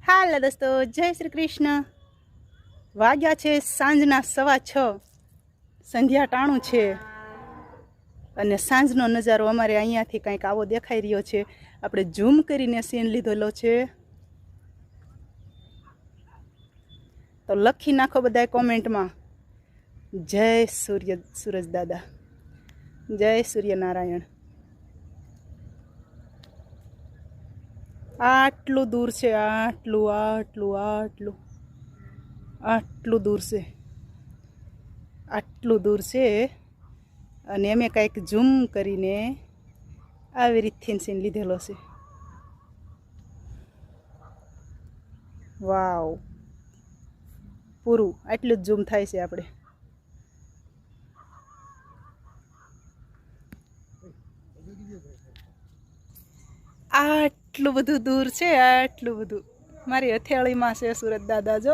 હાલો દોસ્તો, જય શ્રી કૃષ્ણ। વાગ્યા છે સાંજના 6:15। સંધ્યા ટાણું છે અને સાંજનો નજારો અમારે અહીંયાથી કંઈક આવો દેખાઈ રહ્યો છે। આપણે ઝૂમ કરીને સીન લીધેલો છે, તો લખી નાખો બધાય કોમેન્ટમાં જય સૂરજ દાદા, જય સૂર્યનારાયણ। આટલું દૂર છે, આટલું આટલું આટલું આટલું દૂર છે, આટલું દૂર છે અને અમે કંઈક ઝૂમ કરીને આવી રીતથી સીન લીધેલો છે। વાવ, પૂરું આટલું જ ઝૂમ થાય છે આપણે। આટલું બધું દૂર છે, આટલું બધું મારી હથેળીમાં છે સૂરજ દાદા જો।